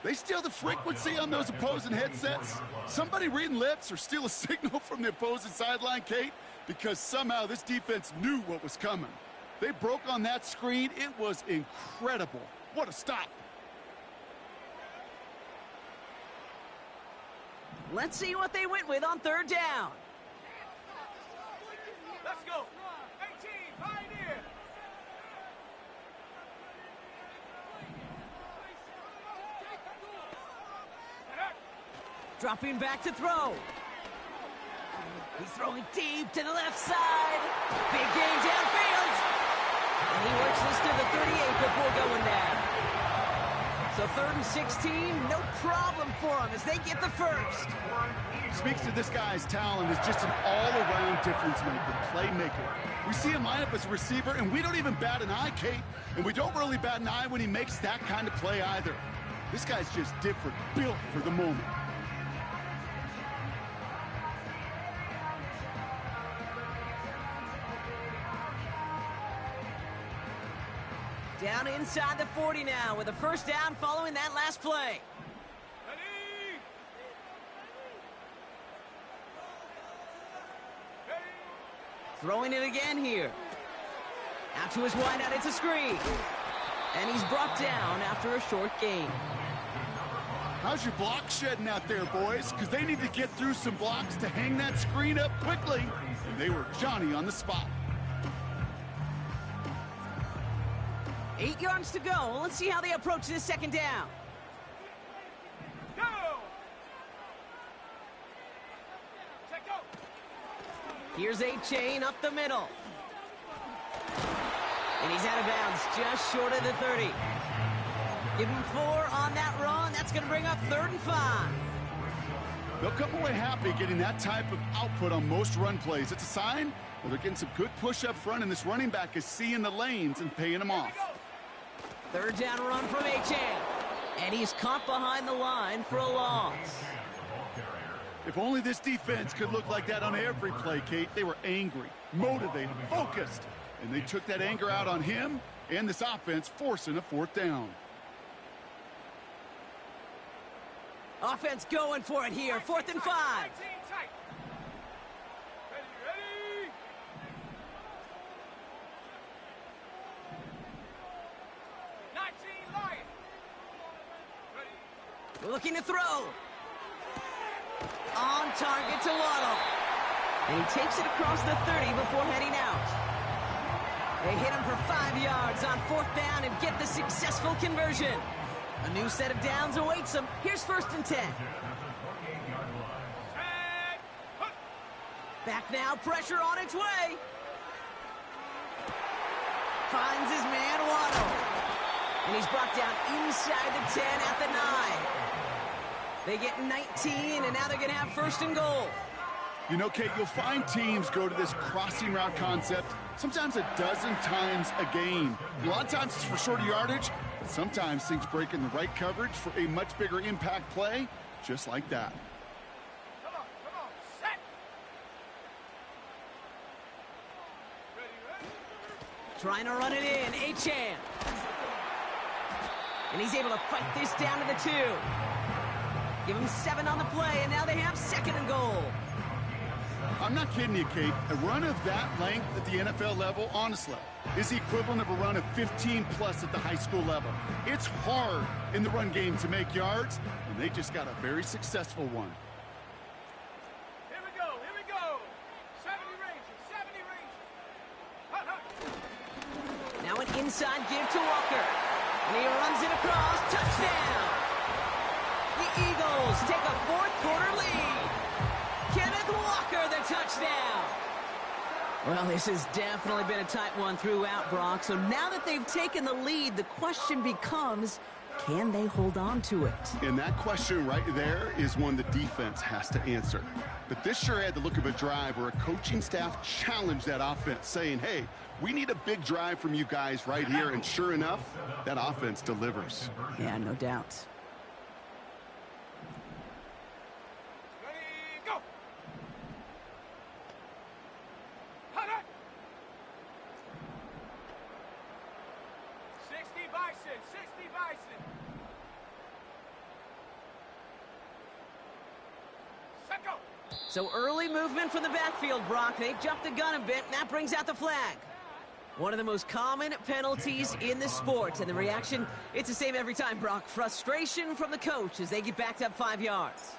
They steal the frequency on those opposing headsets. Somebody reading lips or steal a signal from the opposing sideline, Kate, because somehow this defense knew what was coming. They broke on that screen. It was incredible. What a stop. Let's see what they went with on third down. Let's go. 18 Pioneer. Dropping back to throw. He's throwing deep to the left side. Big gain downfield. And he works this to the 38 before going down. So third and 16, no problem for him as they get the first. Speaks to this guy's talent as just an all-around difference maker, playmaker. We see him line up as a receiver, and we don't even bat an eye, Kate. And we don't really bat an eye when he makes that kind of play either. This guy's just different, built for the moment. Down inside the 40 now with a first down following that last play. Ready. Throwing it again here. Out to his wideout, it's a screen. And he's brought down after a short gain. How's your block shedding out there, boys? Because they need to get through some blocks to hang that screen up quickly. And they were Johnny on the spot. 8 yards to go. Let's see how they approach this second down. Go. Check go. Here's Achane up the middle. And he's out of bounds just short of the 30. Give him 4 on that run. That's going to bring up 3rd and 5. They'll come away happy getting that type of output on most run plays. It's a sign that they're getting some good push up front, and this running back is seeing the lanes and paying them off. 3rd down run from Achane. And he's caught behind the line for a loss. If only this defense could look like that on every play, Kate. They were angry, motivated, focused, and they took that anger out on him and this offense, forcing a 4th down. Offense going for it here. 4th and 5. Ready. Looking to throw. On target to Waddle. And he takes it across the 30 before heading out. They hit him for 5 yards on 4th down and get the successful conversion. A new set of downs awaits them. Here's 1st and 10. Back now, pressure on its way. Finds his man, Waddle. And he's brought down inside the 10 at the 9. They get 19, and now they're going to have 1st and goal. You know, Kate, you'll find teams go to this crossing route concept sometimes a dozen times a game. A lot of times it's for shorter yardage, but sometimes things break in the right coverage for a much bigger impact play, just like that. Come on, set. Ready. Trying to run it in, Achane. And he's able to fight this down to the 2. Give him 7 on the play, and now they have 2nd and goal. I'm not kidding you, Kate. A run of that length at the NFL level, honestly, is the equivalent of a run of 15-plus at the high school level. It's hard in the run game to make yards, and they just got a very successful one. Here we go. 70 Rangers. Now an inside give to Walker. And he runs it across. Touchdown! The Eagles take a 4th quarter lead. Kenneth Walker, the touchdown. Well, this has definitely been a tight one throughout, Brock. So now that they've taken the lead, the question becomes, can they hold on to it? And that question right there is one the defense has to answer. But this sure had the look of a drive where a coaching staff challenged that offense, saying, hey, we need a big drive from you guys right here. And sure enough, that offense delivers. Yeah, no doubt. Ready, go. Hot. 60 Bison. Set, go. So early movement from the backfield, Brock. They jumped the gun a bit, and that brings out the flag. One of the most common penalties in the sport. And the reaction, it's the same every time, Brock. Frustration from the coach as they get backed up 5 yards.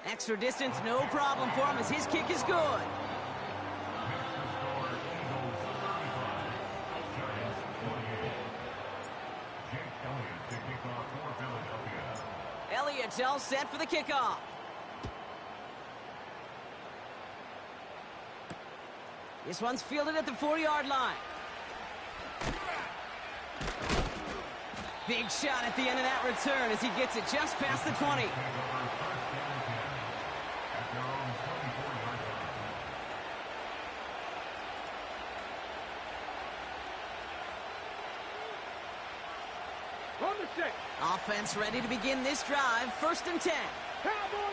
Extra distance, no problem for him as his kick is good. Elliott's all set for the kickoff. This one's fielded at the 4-yard line. Big shot at the end of that return as he gets it just past the 20. On the 6. Offense ready to begin this drive. 1st and 10. Cowboy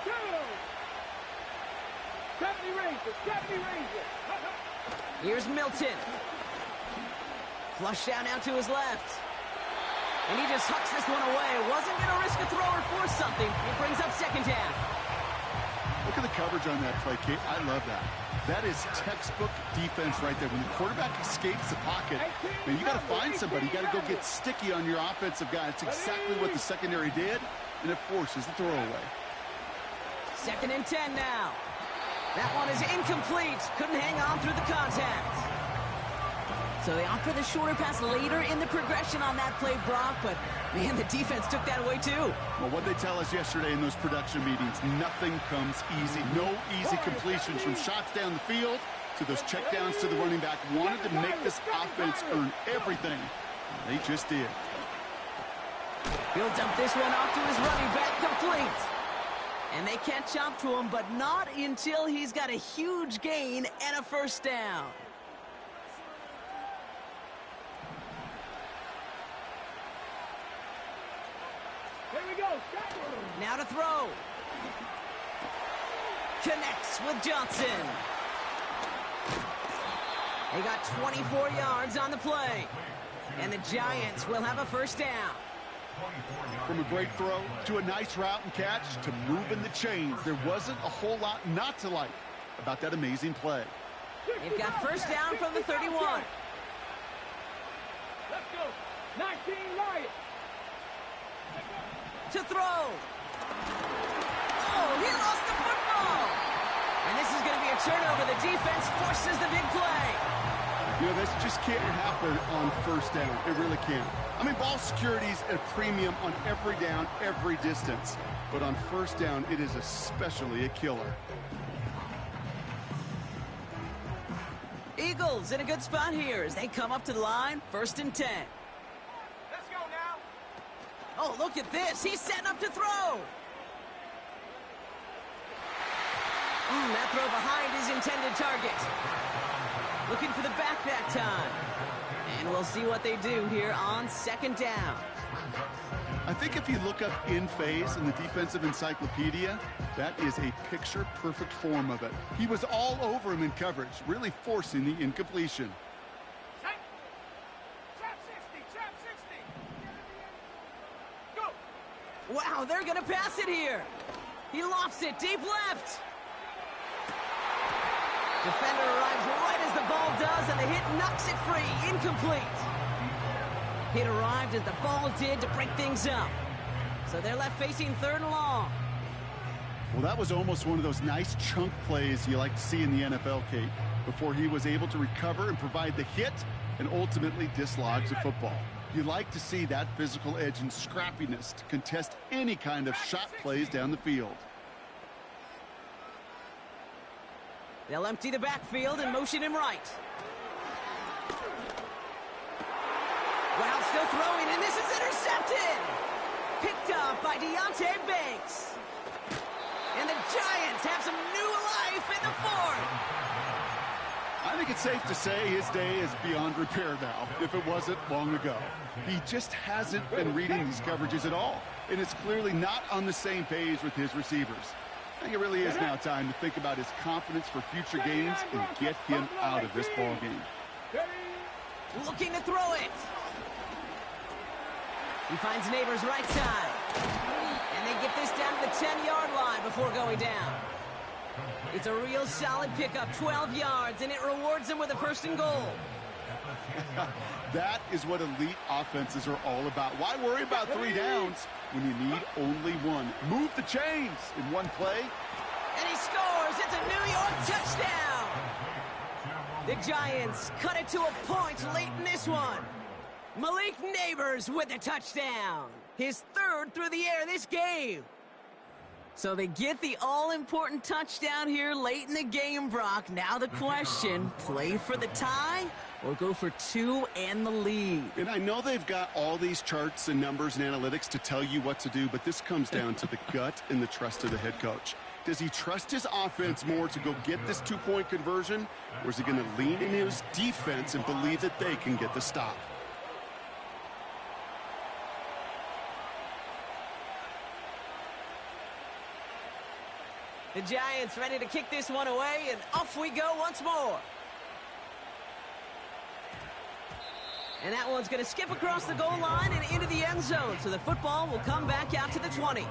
82. 70 Rangers. Here's Milton. Flush down out to his left. And he just hucks this one away. Wasn't going to risk a throw or force something. It brings up 2nd down. Look at the coverage on that play, Kate. I love that. That is textbook defense right there. When the quarterback escapes the pocket, man, you got to find somebody. You got to go get sticky on your offensive guy. It's exactly what the secondary did, and it forces the throwaway. 2nd and 10 now. That one is incomplete. Couldn't hang on through the contact. So they opt for the shorter pass later in the progression on that play, Brock, but man, the defense took that away too. Well, what they tell us yesterday in those production meetings, nothing comes easy. No easy completions from shots down the field So those checkdowns to the running back wanted to make this offense earn everything. And they just did. He'll dump this one off to his running back, complete. And they catch up to him, but not until he's got a huge gain and a first down. Here we go. Now to throw. Connects with Johnson. They got 24 yards on the play. And the Giants will have a first down. From a great throw to a nice route and catch to moving the chains, there wasn't a whole lot not to like about that amazing play. They've got first down from the 31. Let's go. 19 Lions. To throw. Oh, he lost the football. And this is going to be a turnover. The defense forces the big play. You know, this just can't happen on first down. It really can't. I mean, ball security's at a premium on every down, every distance. But on first down, it is especially a killer. Eagles in a good spot here as they come up to the line, 1st and 10. Let's go now. Oh, look at this. He's setting up to throw. That throw behind his intended target. Looking for the back that time. And we'll see what they do here on 2nd down. I think if you look up in phase in the defensive encyclopedia, that is a picture-perfect form of it. He was all over him in coverage, really forcing the incompletion. Trap 60, trap 60. Go. Wow, they're going to pass it here. He lofts it deep left. Defender arrives right as the ball does, and the hit knocks it free. Incomplete. Hit arrived as the ball did to break things up. So they're left facing 3rd and long. Well, that was almost one of those nice chunk plays you like to see in the NFL, Kate, before he was able to recover and provide the hit and ultimately dislodge the football. You like to see that physical edge and scrappiness to contest any kind of shot plays down the field. They'll empty the backfield and motion him right. Wow, still throwing, and this is intercepted. Picked up by Deonte Banks. And the Giants have some new life in the 4th. I think it's safe to say his day is beyond repair now, if it wasn't long ago. He just hasn't been reading these coverages at all, and it's clearly not on the same page with his receivers. I think it really is now time to think about his confidence for future games and get him out of this ball game. Looking to throw it. He finds Neighbors right side. And they get this down to the 10-yard line before going down. It's a real solid pickup, 12 yards, and it rewards him with a 1st and goal. That is what elite offenses are all about. Why worry about 3 downs when you need only 1? Move the chains in one play. And he scores. It's a New York touchdown. The Giants cut it to a point late in this one. Malik Neighbors with a touchdown. His 3rd through the air this game. So they get the all-important touchdown here late in the game, Brock. Now the question, play for the tie or go for 2 and the lead? And I know they've got all these charts and numbers and analytics to tell you what to do, but this comes down to the gut and the trust of the head coach. Does he trust his offense more to go get this 2-point conversion, or is he going to lean in his defense and believe that they can get the stop? The Giants ready to kick this one away, and off we go once more. And that one's going to skip across the goal line and into the end zone, so the football will come back out to the 20.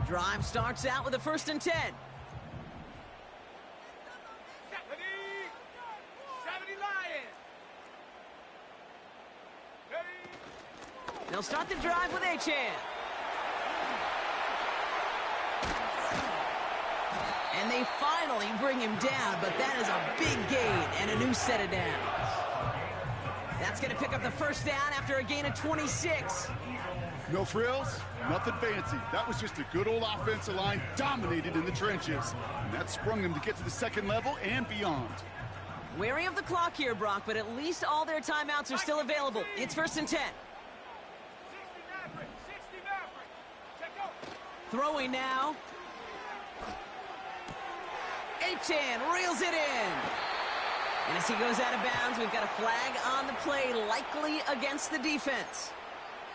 Drive starts out with a 1st and 10. 70 Lions. They'll start the drive with Achane. And they they finally bring him down, but that is a big gain and a new set of downs. That's going to pick up the first down after a gain of 26. No frills, nothing fancy. That was just a good old offensive line dominated in the trenches. And that sprung them to get to the second level and beyond. Wary of the clock here, Brock, but at least all their timeouts are still available. It's 1st and 10. 60 Maverick. Check out. Throwing now. Achane reels it in. And as he goes out of bounds, we've got a flag on the play, likely against the defense.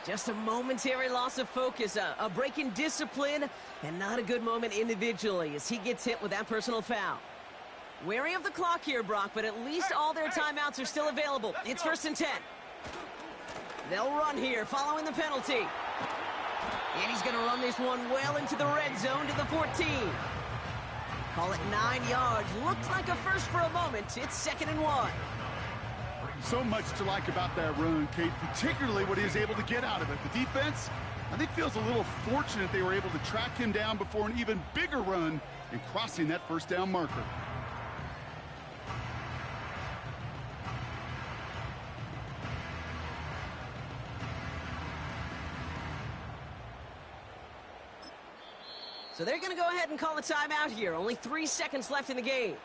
Just a momentary loss of focus, a break in discipline, and not a good moment individually as he gets hit with that personal foul. Wary of the clock here, Brock, but at least all their timeouts are still available. It's 1st and 10. They'll run here following the penalty. And he's going to run this one well into the red zone to the 14. Call it 9 yards. Looked like a first for a moment. It's 2nd and 1. So much to like about that run, Kate, particularly what he was able to get out of it. The defense, I think, feels a little fortunate they were able to track him down before an even bigger run and crossing that first down marker. So they're going to go ahead and call a timeout here. Only 3 seconds left in the game.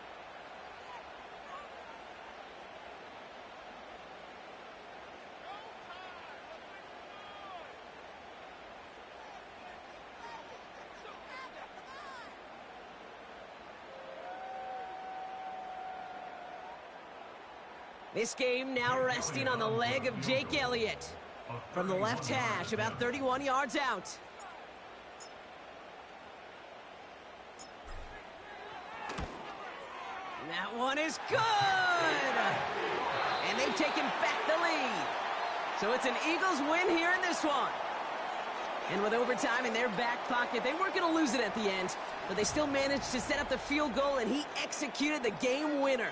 This game now resting on the leg of Jake Elliott. From the left hash, about 31 yards out. That one is good! And they've taken back the lead. So it's an Eagles win here in this one. And with overtime in their back pocket, they weren't going to lose it at the end, but they still managed to set up the field goal, and he executed the game winner.